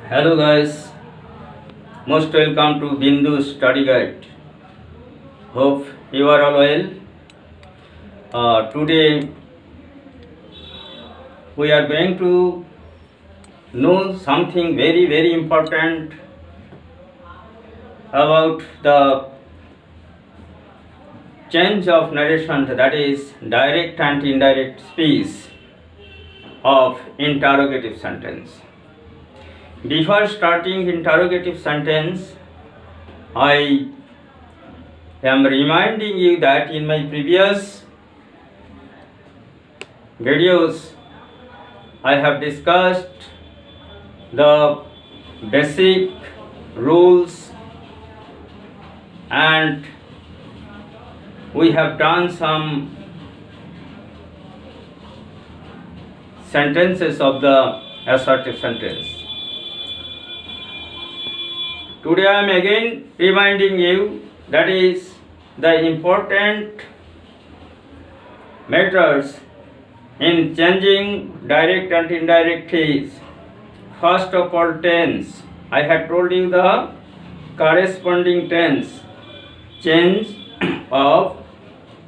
Hello guys, most welcome to Bindu Study Guide. Hope you are all well. Today we are going to know something very important about the change of narration, that is direct and indirect speech of interrogative sentence. Before starting interrogative sentence, I am reminding you that in my previous videos I have discussed the basic rules and we have done some sentences of the assertive sentence. Today I am again reminding you that is the important matters in changing direct and indirect is first of all tense. I had told you the corresponding tense, change of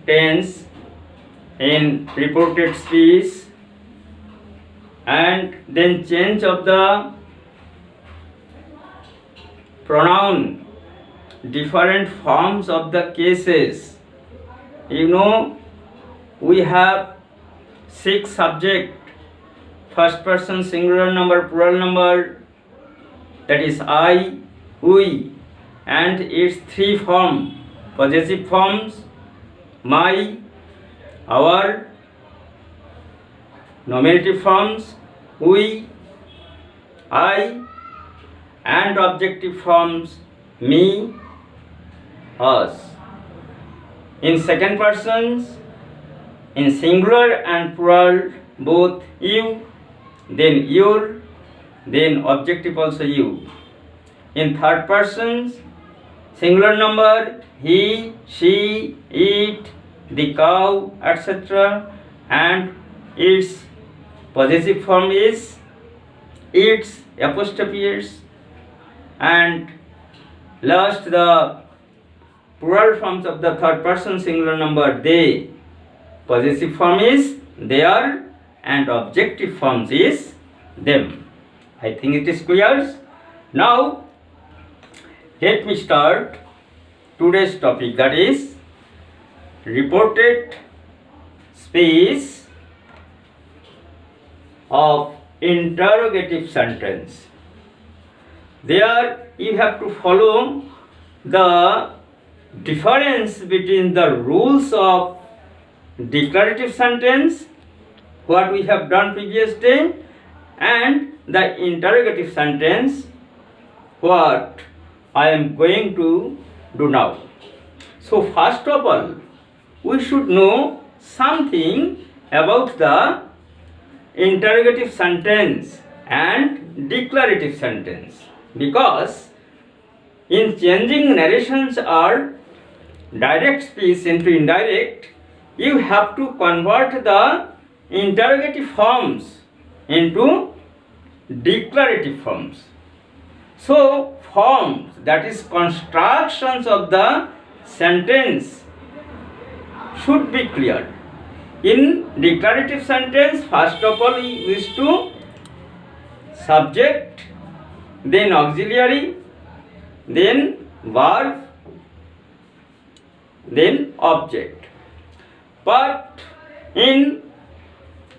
tense in reported speech, and then change of the pronoun, different forms of the cases. You know, we have 6 subject, first person singular number, plural number, that is I, we, and its 3 form, possessive forms, my, our, nominative forms, we, I, and objective forms, me, us. In second persons, in singular and plural, both you, then your, then objective also you. In third persons, singular number, he, she, it, the cow, etc. and its possessive form is its, apostrophe its, and last the plural forms of the third person singular number, they, possessive form is their, and objective forms is them. I think it is clear. Now let me start today's topic, that is reported speech of interrogative sentence. There you have to follow the difference between the rules of declarative sentence, what we have done previous day, and the interrogative sentence, what I am going to do now. So first of all, we should know something about the interrogative sentence and declarative sentence, because in changing narrations or direct speech into indirect, you have to convert the interrogative forms into declarative forms. So forms, that is constructions of the sentence, should be clear. In declarative sentence, first of all we use to subject, then auxiliary, then verb, then object. But in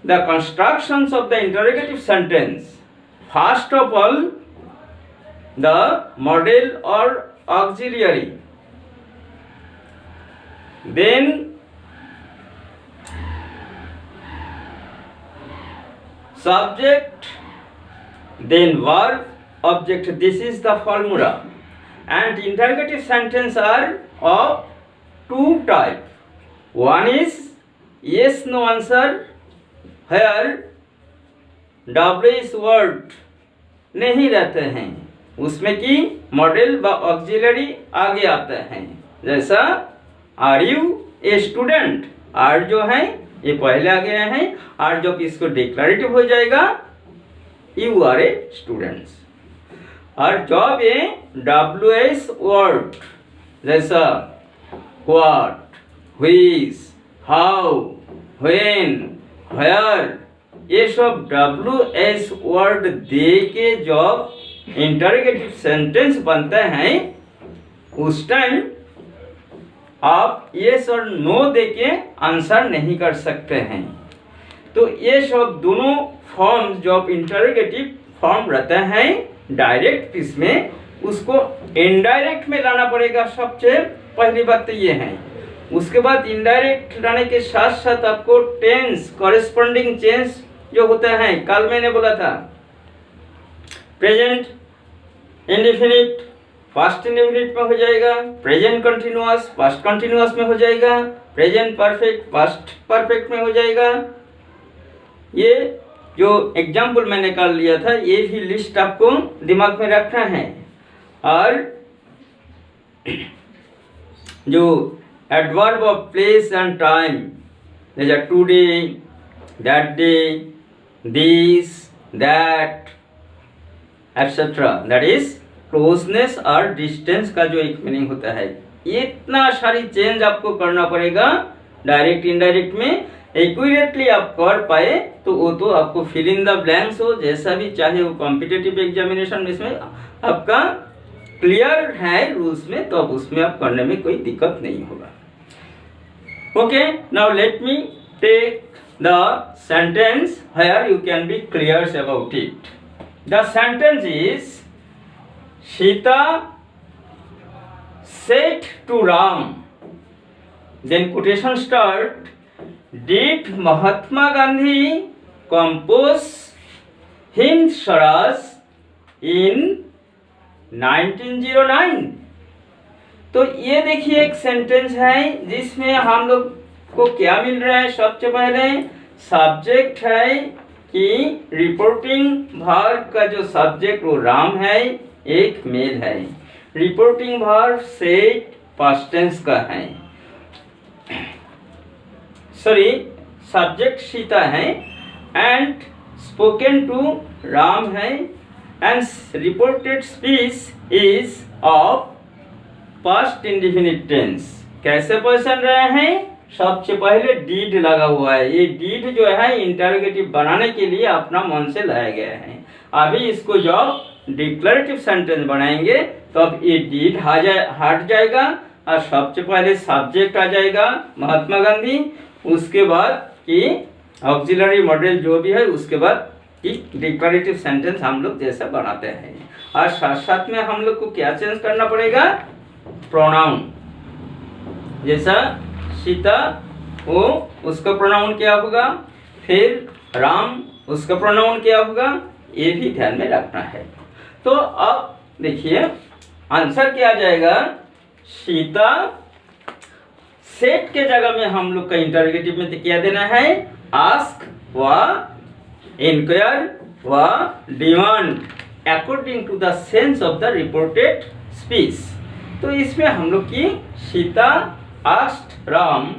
the constructions of the interrogative sentence, first of all the model or auxiliary, then subject, then verb, object. This is the formula. And interrogative sentence are of 2 types. One is yes no answer, where WH word नहीं रहते हैं, उसमें कि model व auxiliary आगे आते हैं. जैसा are you a student, are जो है ये पहले आ गया है, आर जो कि इसको डिक्लेरेटिव हो जाएगा, यू आर ए स्टूडेंट्स. और जब ये WH वर्ड जैसा what, which, how, when, where, ये सब WH वर्ड दे के जब इंटरोगेटिव सेंटेंस बनते हैं उस टाइम आप यस और नो दे के आंसर नहीं कर सकते हैं। तो ये सब दोनों फॉर्म जब इंटरोगेटिव फॉर्म रहते हैं डायरेक्ट इसमें, उसको इनडायरेक्ट में लाना पड़ेगा। सबसे पहली बात तो ये है। उसके बाद इनडायरेक्ट लाने के साथ साथ आपको टेंस, कॉरेस्पॉन्डिंग चेंज जो होता है, कल मैंने बोला था प्रेजेंट इंडेफिनिट पास्ट इंडेफिनिट में हो जाएगा, प्रेजेंट कंटिन्यूअस पास्ट कंटिन्यूअस में हो जाएगा, प्रेजेंट परफेक्ट पास्ट परफेक्ट में हो जाएगा। ये जो एग्जाम्पल मैंने कर लिया था ये भी लिस्ट आपको दिमाग में रखना है। और जो adverb of place and time जैसे today, that day, this, that etcetera, that is closeness और डिस्टेंस का जो एक मीनिंग होता है। इतना सारी चेंज आपको करना पड़ेगा डायरेक्ट इंडायरेक्ट में। एक्यूरेटली आप कर पाए तो वो तो आपको फिल इन द ब्लैंक्स हो जैसा भी चाहे वो कॉम्पिटिटिव एग्जामिनेशन में इसमें आपका क्लियर है रूल्स में, तो अब उसमें आप करने में कोई दिक्कत नहीं होगा। Okay, now let me take the sentence where you can be clear about it. The sentence is Sita said to Ram, then quotation start, did Mahatma Gandhi compose Hind Swaraj in 1909? तो ये देखिए एक sentence है जिसमें हम लोग को क्या मिल रहा है। सबसे पहले सब्जेक्ट है कि रिपोर्टिंग वर्ब का जो सब्जेक्ट वो राम है, एक मेल है। Reporting verb said past tense का है, सॉरी सब्जेक्ट सीता है एंड स्पोकन टू राम है and reported speech is of past indefinite tense. कैसे क्वेश्चन रहे हैं? सबसे पहले डीड लगा हुआ है। ये डीड जो है इंटरोगेटिव बनाने के लिए अपना मन से लाया गया है। अभी इसको जब डिक्लेरेटिव सेंटेंस बनाएंगे तो अब ये डीड हट जाएगा और सबसे पहले सब्जेक्ट आ जाएगा महात्मा गांधी, उसके बाद कि ऑक्सिलरी मॉडल जो भी है, उसके बाद कि डिक्लेरेटिव सेंटेंस हम लोग जैसा बनाते हैं। और साथ साथ में हम लोग को क्या चेंज करना पड़ेगा? प्रोनाउन। जैसा सीता वो उसका प्रोनाउन क्या होगा, फिर राम उसका प्रोनाउन क्या होगा, ये भी ध्यान में रखना है। तो अब देखिए आंसर क्या आ जाएगा। सीता सेट के जगह में हम लोग का इंटरोगेटिव में क्या देना है? आस्क व इंक्वायर व demand according to the sense of the reported speech. तो इसमें हम लोग की सीता आस्क्ड राम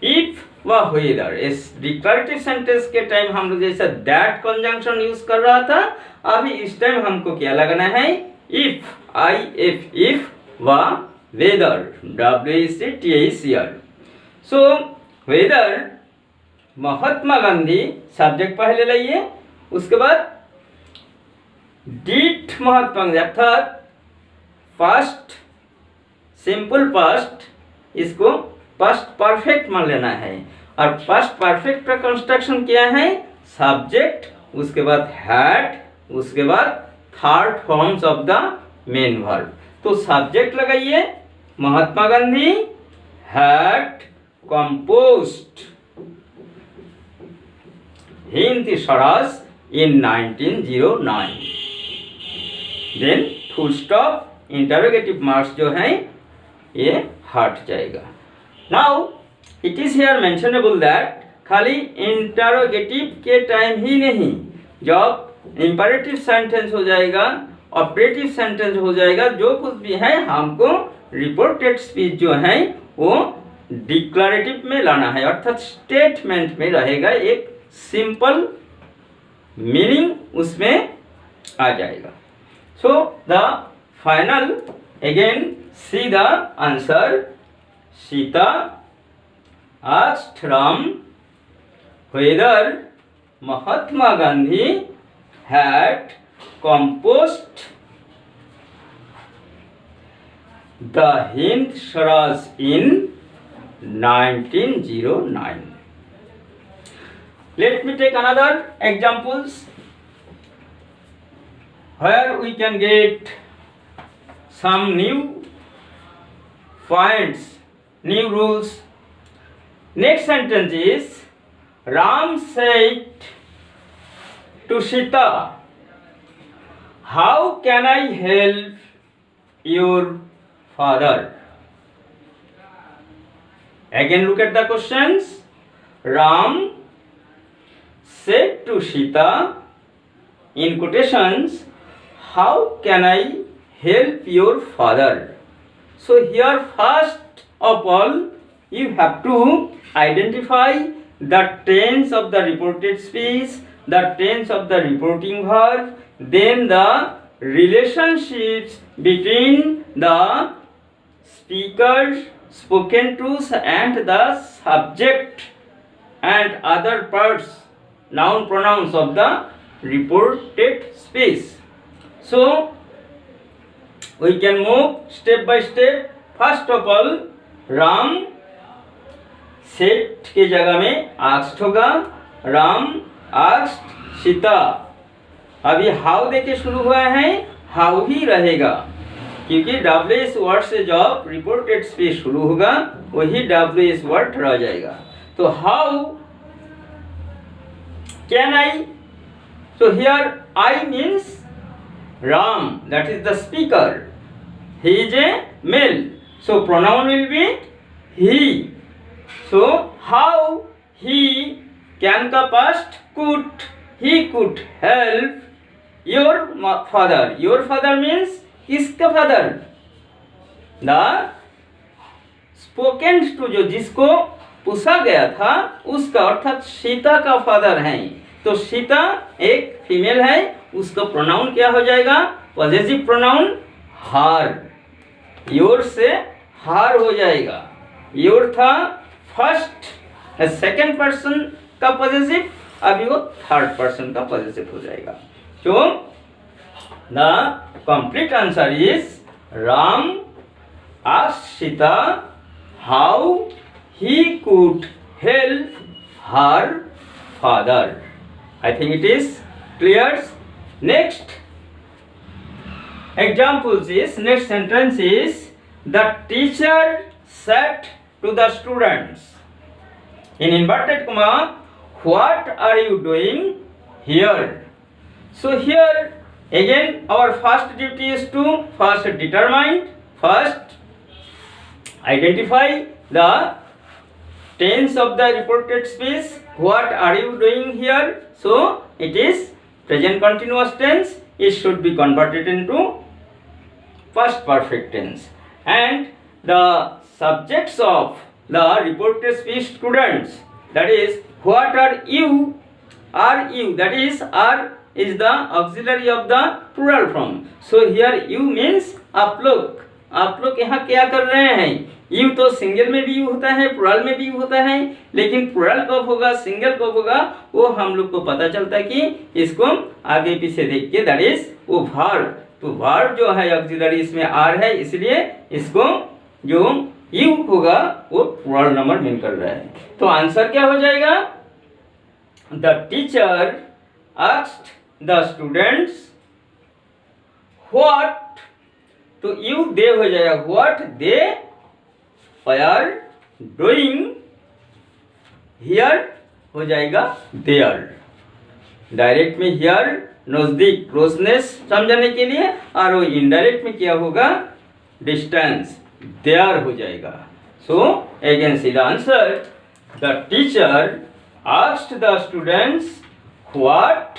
इफ व व्हेदर। इस डिक्लेरेटिव सेंटेंस के टाइम हम लोग जैसा दैट कंजंक्शन यूज कर रहा था, अभी इस टाइम हमको क्या लगाना है? इफ, इफ व weather, WETHER। So whether Mahatma Gandhi subject पहले लाइए, उसके बाद डिड महात्मा गांधी अर्थात पास्ट सिंपल पास्ट, इसको पास्ट परफेक्ट मान लेना है। और पास्ट परफेक्ट का कंस्ट्रक्शन क्या है? सब्जेक्ट, उसके बाद हैड, उसके बाद third forms of the main verb. तो सब्जेक्ट लगाइए Mahatma Gandhi had composed Hind Swaraj in 1909। Then full stop, interrogative marks जो है ये हट जाएगा। Now it is here mentionable that खाली इंटरोगेटिव के टाइम ही नहीं, जब इंपरेटिव सेंटेंस हो जाएगा, ऑपरेटिव सेंटेंस हो जाएगा, जो कुछ भी है हमको रिपोर्टेड स्पीच जो है वो डिक्लेरेटिव में लाना है, अर्थात स्टेटमेंट में रहेगा, एक सिंपल मीनिंग उसमें आ जाएगा। So the final, again see the answer. Sita asked Ram whether Mahatma Gandhi had composed the Hind Swaraj in 1909. Let me take another examples where we can get some new points, new rules. Next sentence is, Ram said to Sita, how can I help your father? Again look at the questions. Ram said to Sita, in quotations, how can I help your father? So here first of all you have to identify the tense of the reported speech, the tense of the reporting verb, then the relationships between the speaker's spoken truths and the subject and other parts, noun pronouns of the reported speech. So we can move step by step. First of all, Ram said के जगह में asked होगा, Ram asked Sita. अभी how देके शुरू हुआ है, how he रहेगा, क्योंकि WS वर्ड से जब रिपोर्टेड स्पीच शुरू होगा वही WS वर्ड रह जाएगा. तो how can I? So here I means Ram, that is the speaker. He is a male, so pronoun will be he. So how he, can का past, could, he could help your father. Your father means किसका father? The spoken to, जो जिसको पूछा गया था उसका, अर्थात सीता का फादर है. तो सीता एक फीमेल है, उसका प्रोनाउन क्या हो जाएगा? पॉजिटिव प्रोनाउन हार. योर से हार हो जाएगा. योर था फर्स्ट सेकंड पर्सन का पॉजिटिव, अभी वो थर्ड पर्सन का पॉजिटिव हो जाएगा. तो the complete answer is Ram asked Sita how he could help her father. I think it is clear. Next examples is, next sentence is, the teacher said to the students, in inverted comma, what are you doing here? So here again our first duty is to first determine, first identify the tense of the reported speech. What are you doing here? So it is present continuous tense. It should be converted into past perfect tense. And the subjects of the reported speech students, that is, what are you? Are you, that is, are is the auxiliary of the plural form. So here you means आप लोग. आप लोग यहाँ क्या कर रहे हैं? You तो सिंगल में भी यू होता है, प्लुरल में भी यू होता है, लेकिन प्लुरल कब होगा, सिंगल कब होगा, वो हम लोग को पता चलता है कि इसको आगे पीछे देख के, दैट इज वो वर्ब. तो वर्ब जो है ऑक्सिलरी, इसमें आर है, इसलिए इसको जो यू होगा वो प्लुरल नंबर मीन कर रहा है. तो आंसर क्या हो जाएगा? The teacher asked the students what, तो यू दे हो जाएगा, what they are doing here हो जाएगा देयर. डायरेक्ट में हियर नजदीक क्लोजनेस समझाने के लिए, और वो इनडायरेक्ट में क्या होगा? डिस्टेंस, देयर हो जाएगा. So again see the answer. The teacher asked the students what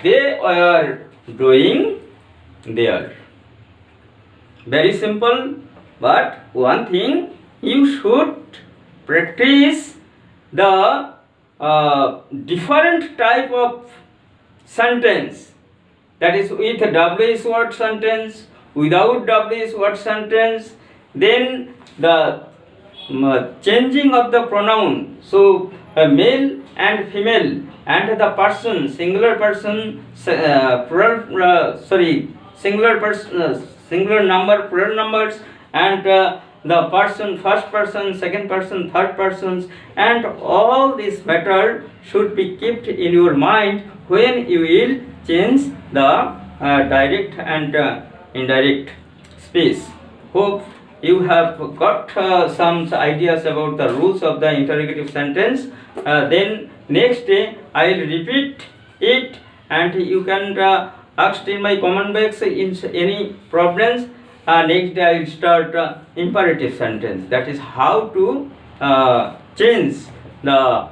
they are doing there. Very simple, but one thing, you should practice the different type of sentence, that is with W is word sentence, without W is word sentence. Then the changing of the pronoun, so male and female, and the person, singular person, plural, singular person, singular number, plural numbers, and the person, first person, second person, third persons, and all this matter should be kept in your mind when you will change the direct and indirect speech. Hope you have got some ideas about the rules of the interrogative sentence. Then next day I will repeat it, and you can ask in my comment box in any problems. Next day I will start imperative sentence. That is how to change the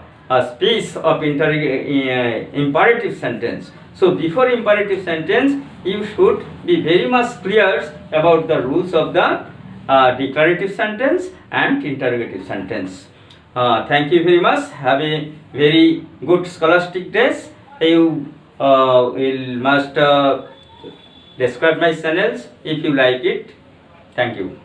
speech of imperative sentence. So before imperative sentence, you should be very much clear about the rules of the declarative sentence and interrogative sentence. Thank you very much. Have a very good scholastic day. You will must describe my channels if you like it. Thank you.